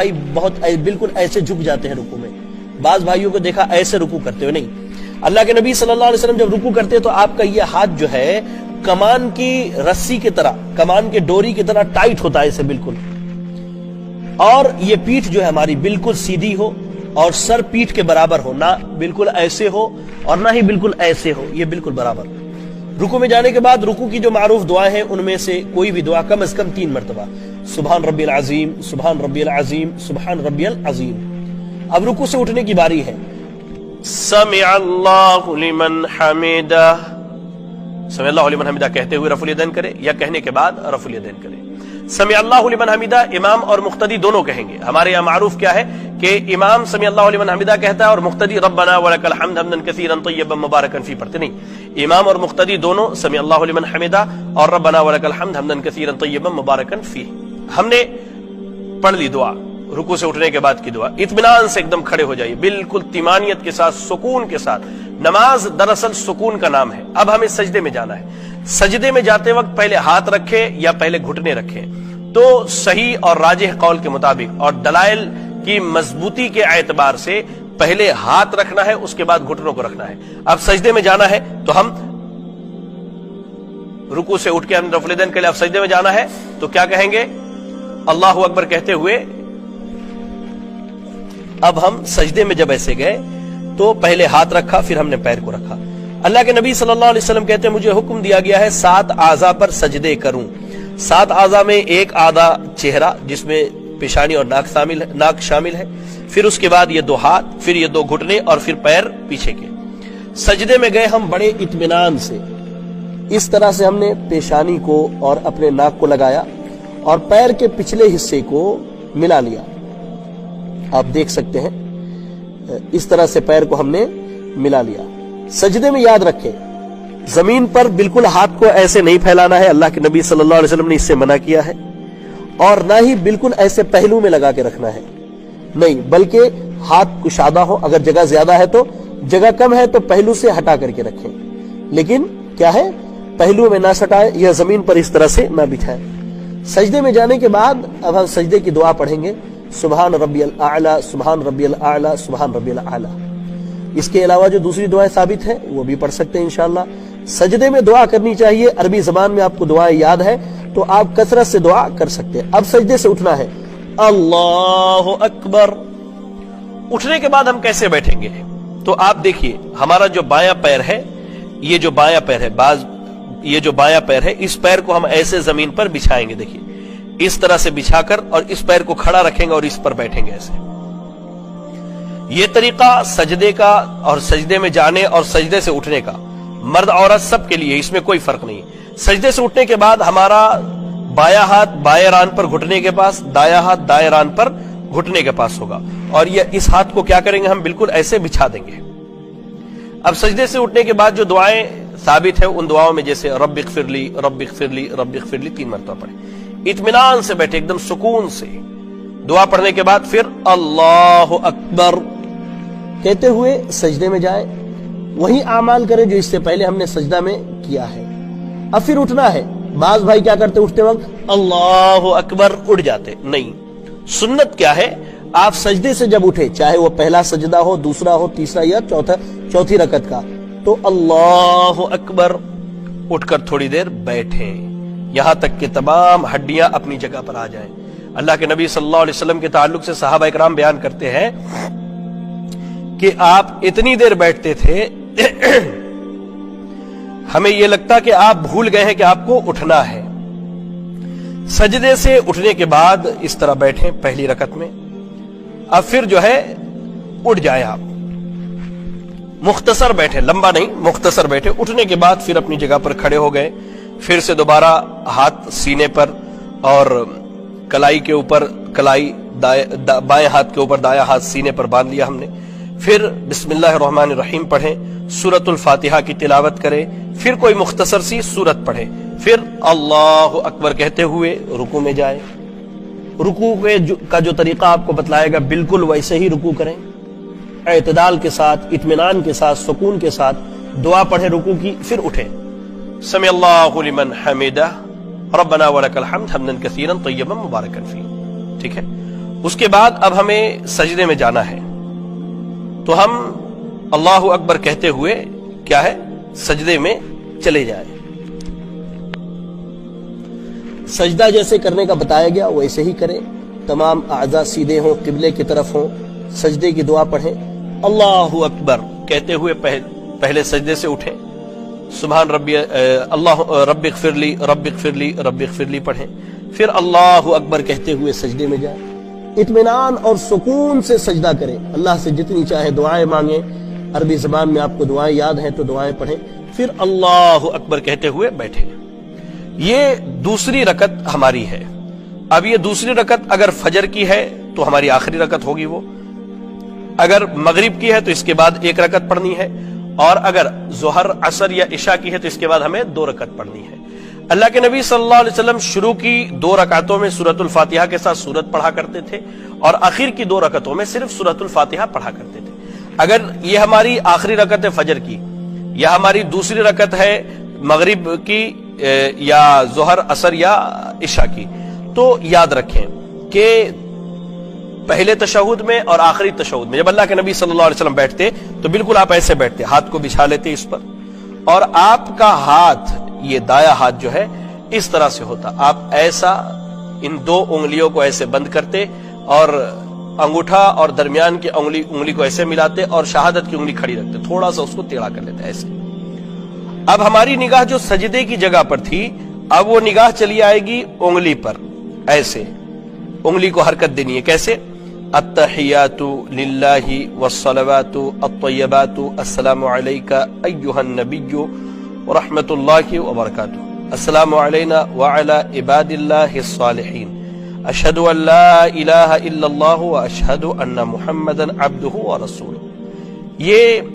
بھائی بہت بالکل ایسے جھک جاتے ہیں رکوع میں، بعض بھائیوں کو دیکھا ایسے رکوع کرتے ہوئے، نہیں، اللہ کے نبی صلی اللہ علیہ وسلم جب رکوع کرتے تو آپ کا یہ ہاتھ جو ہے کمان کی رسی کی طرح، کمان کے ڈوری کی طرح ٹائٹ ہوتا ہے اسے بالکل، اور یہ پیٹھ جو ہے ہماری بالکل سیدھی ہو اور سر پیٹھ کے برابر ہو، نہ بالکل ایسے ہو اور نہ ہی بالکل ایسے ہو، یہ بالکل برابر۔ رکوع میں جانے کے بعد رکوع کی جو معروف دعائیں ہیں ان میں سے کوئی بھی دعا کم از کم 3 مرتبہ، سبحان ربی العظیم، سبحان ربی العظیم، سبحان ربی العظیم۔ اب رکوع سے اٹھنے کی باری ہے، سمع اللہ لمن حمدہ، سمع اللہ لمن حمدہ کہتے ہوئے رفع الیدین کرے یا کہنے کے بعد رفع الیدین کرے۔ سمع اللہ لمن حمدہ امام اور مقتدی دونوں کہیں گے۔ ہمارے یہاں معروف کیا ہے کہ امام سمع اللہ لمن حمدہ کہتا ہے اور مقتدی ربنا ولک الحمد حمدا کثیرا طیبا مبارکا فی پڑھتے نہیں، امام اور مقتدی دونوں سمع اللہ لمن حمدہ اور ربنا ولک الحمد حمدا کثیرا طیبا مبارکا فی۔ ہم نے پڑھ لی دعا، رکوع سے اٹھنے کے بعد کی دعا، اطمینان سے ایک دم کھڑے ہو جائیے، بالکل طمانینت کے ساتھ، سکون کے ساتھ۔ نماز دراصل سکون کا نام ہے۔ اب ہمیں سجدے میں جانا ہے، سجدے میں جاتے وقت پہلے ہاتھ رکھے یا پہلے گھٹنے رکھے، تو صحیح اور راجح قول کے مطابق اور دلائل کی مضبوطی کے اعتبار سے پہلے ہاتھ رکھنا ہے، اس کے بعد گھٹنوں کو رکھنا ہے۔ اب سجدے میں جانا ہے تو ہم رکوع سے اٹھ کے ہم رفع الیدین کے لیے اب سجدے میں جانا ہے تو کیا کہیں گے؟ اللہ اکبر کہتے ہوئے اب ہم سجدے میں جب ایسے گئے تو پہلے ہاتھ رکھا، پھر ہم نے پیر کو رکھا۔ اللہ کے نبی صلی اللہ علیہ وسلم کہتے ہیں مجھے حکم دیا گیا ہے 7 اعضاء پر سجدے کروں۔ 7 اعضاء میں ایک اعضا چہرہ جس میں پیشانی اور ناک شامل ہے، پھر اس کے بعد یہ 2 ہاتھ، پھر یہ 2 گھٹنے اور پھر پیر پیچھے کے۔ سجدے میں گئے ہم بڑے اطمینان سے، اس طرح سے ہم نے پیشانی کو اور اپنے ناک کو لگایا اور پیر کے پچھلے حصے کو ملا لیا، آپ دیکھ سکتے ہیں اس طرح سے پیر کو ہم نے ملا لیا۔ سجدے میں یاد رکھیں زمین پر بالکل ہاتھ کو ایسے نہیں پھیلانا ہے، اللہ کے نبی صلی اللہ علیہ وسلم نے اس سے منع کیا ہے، اور نہ ہی بالکل ایسے پہلو میں لگا کے رکھنا ہے، نہیں، بلکہ ہاتھ کشادہ ہو، اگر جگہ زیادہ ہے تو، جگہ کم ہے تو پہلو سے ہٹا کر کے رکھیں، لیکن کیا ہے پہلو میں نہ سٹائے یا زمین پر اس طرح سے نہ بچھائے۔ سجدے میں جانے کے بعد اب ہم سجدے کی دعا پڑھیں گے، سبحان ربی الاعلی، سبحان ربی الاعلی، سبحان ربی الاعلی۔ اس کے علاوہ جو دوسری دعائیں ثابت ہیں وہ بھی پڑھ سکتے ہیں انشاءاللہ۔ سجدے میں دعا کرنی چاہیے، عربی زبان میں آپ کو دعائیں یاد ہے تو آپ کثرت سے دعا کر سکتے ہیں۔ اب سجدے سے اٹھنا ہے، اللہ اکبر۔ اٹھنے کے بعد ہم کیسے بیٹھیں گے؟ تو آپ دیکھیے ہمارا جو بایاں پیر ہے، یہ جو بایاں پیر ہے، یہ جو بایاں پیر ہے، اس پیر کو ہم ایسے زمین پر بچھائیں گے، دیکھیے اس طرح سے بچھا کر، اور اس پیر کو کھڑا رکھیں گے اور اس پر بیٹھیں گے ایسے۔ یہ طریقہ سجدے کا اور سجدے میں جانے اور سجدے سے اٹھنے کا مرد عورت سب کے لیے، اس میں کوئی فرق نہیں۔ سجدے سے اٹھنے کے بعد ہمارا بایاں ہاتھ بایاں ران پر گھٹنے کے پاس، دایاں ہاتھ دایاں ران پر گھٹنے کے پاس ہوگا، اور یہ اس ہاتھ کو کیا کریں گے ہم بالکل ایسے بچھا دیں گے۔ اب سجدے سے اٹھنے کے بعد جو دعائیں ثابت ہے ان دعاؤں میں جیسے رب اغفر لی، رب اغفر لی، رب اغفر لی 3 مرتبہ پڑھیں، اطمینان سے بیٹھے، ایک دم سکون سے۔ دعا پڑھنے کے بعد پھر اللہ اکبر کہتے ہوئے سجدے میں جائیں، وہی اعمال کریں جو اس سے پہلے ہم نے سجدہ میں کیا ہے۔ اب پھر اٹھنا ہے۔ بعض بھائی کیا کرتے اٹھتے وقت اللہ اکبر اٹھ جاتے، نہیں، سنت کیا ہے، آپ سجدے سے جب اٹھے، چاہے وہ پہلا سجدہ ہو، دوسرا ہو، تیسرا یا چوتھی رکعت کا، تو اللہ اکبر اٹھ کر تھوڑی دیر بیٹھیں یہاں تک کہ تمام ہڈیاں اپنی جگہ پر آ جائیں۔ اللہ کے نبی صلی اللہ علیہ وسلم کے تعلق سے صحابہ اکرام بیان کرتے ہیں کہ آپ اتنی دیر بیٹھتے تھے ہمیں یہ لگتا کہ آپ بھول گئے ہیں کہ آپ کو اٹھنا ہے۔ سجدے سے اٹھنے کے بعد اس طرح بیٹھیں پہلی رکعت میں، اب پھر جو ہے اٹھ جائیں، آپ مختصر بیٹھے، لمبا نہیں، مختصر بیٹھے۔ اٹھنے کے بعد پھر اپنی جگہ پر کھڑے ہو گئے، پھر سے دوبارہ ہاتھ سینے پر اور کلائی کے اوپر، کلائی بائیں ہاتھ کے اوپر، دایاں ہاتھ سینے پر باندھ لیا ہم نے۔ پھر بسم اللہ الرحمن الرحیم پڑھیں، سورۃ الفاتحہ کی تلاوت کریں، پھر کوئی مختصر سی سورت پڑھیں، پھر اللہ اکبر کہتے ہوئے رکوع میں جائیں۔ رکوع کا جو طریقہ آپ کو بتلائے گا بالکل ویسے ہی رکوع کریں، اعتدال کے ساتھ، اطمینان کے ساتھ، سکون کے ساتھ دعا پڑھیں رکوع کی، پھر اٹھیں۔ سمع اللہ لمن حمدہ ربنا ولک الحمد حمدا کثیرا طیبا مبارکا فیہ، ٹھیک ہے۔ اس کے بعد اب ہمیں سجدے میں جانا ہے، تو ہم اللہ اکبر کہتے ہوئے کیا ہے سجدے میں چلے جائیں۔ سجدہ جیسے کرنے کا بتایا گیا ویسے ہی کریں، تمام اعضاء سیدھے ہوں، قبلے کی طرف ہوں، سجدے کی دعا پڑھیں، اللہ اکبر کہتے ہوئے پہلے سجدے سے اٹھیں، سبحان ربی اللہ رب اغفر لی رب اغفر لی رب اغفر لی پڑھیں، پھر اللہ اکبر کہتے ہوئے سجدے میں جائیں، اطمینان اور سکون سے سجدہ کریں، اللہ سے جتنی چاہے دعائیں مانگیں، عربی زبان میں آپ کو دعائیں یاد ہیں تو دعائیں پڑھیں، پھر اللہ اکبر کہتے ہوئے بیٹھیں۔ یہ دوسری رکعت ہماری ہے۔ اب یہ دوسری رکعت اگر فجر کی ہے تو ہماری آخری رکعت ہوگی، وہ اگر مغرب کی ہے تو اس کے بعد ایک رکعت پڑھنی ہے، اور اگر ظہر عصر یا عشاء کی ہے تو اس کے بعد ہمیں 2 رکعت پڑھنی ہے۔ اللہ کے نبی صلی اللہ علیہ وسلم شروع کی 2 رکعتوں میں سورۃ الفاتحہ کے ساتھ سورت پڑھا کرتے تھے، اور آخر کی 2 رکعتوں میں صرف سورۃ الفاتحہ پڑھا کرتے تھے۔ اگر یہ ہماری آخری رکعت ہے فجر کی، یا ہماری دوسری رکعت ہے مغرب کی، یا ظہر عصر یا عشاء کی، تو یاد رکھیں کہ پہلے تشہد میں اور آخری تشہد میں جب اللہ کے نبی صلی اللہ علیہ وسلم بیٹھتے تو بالکل آپ ایسے بیٹھتے، ہاتھ کو بچھا لیتے اس پر، اور آپ کا ہاتھ یہ دایاں ہاتھ جو ہے اس طرح سے ہوتا، آپ ایسا ان 2 انگلیوں کو ایسے بند کرتے، اور انگوٹھا اور درمیان کی انگلی کو ایسے ملاتے، اور شہادت کی انگلی کھڑی رکھتے، تھوڑا سا اس کو ٹیڑھا کر لیتے ایسے۔ اب ہماری نگاہ جو سجدے کی جگہ پر تھی، اب وہ نگاہ چلی آئے گی انگلی پر، ایسے انگلی کو حرکت دینی ہے، کیسے؟ التحیات للہ والصلوات الطیبات السلام علیک ایھا النبی ورحمۃ اللہ وبرکاتہ، السلام علینا وعلی عباد اللہ الصالحین، اشہد ان لا الہ الا اللہ واشہد ان محمدا عبدہ ورسولہ۔ یہ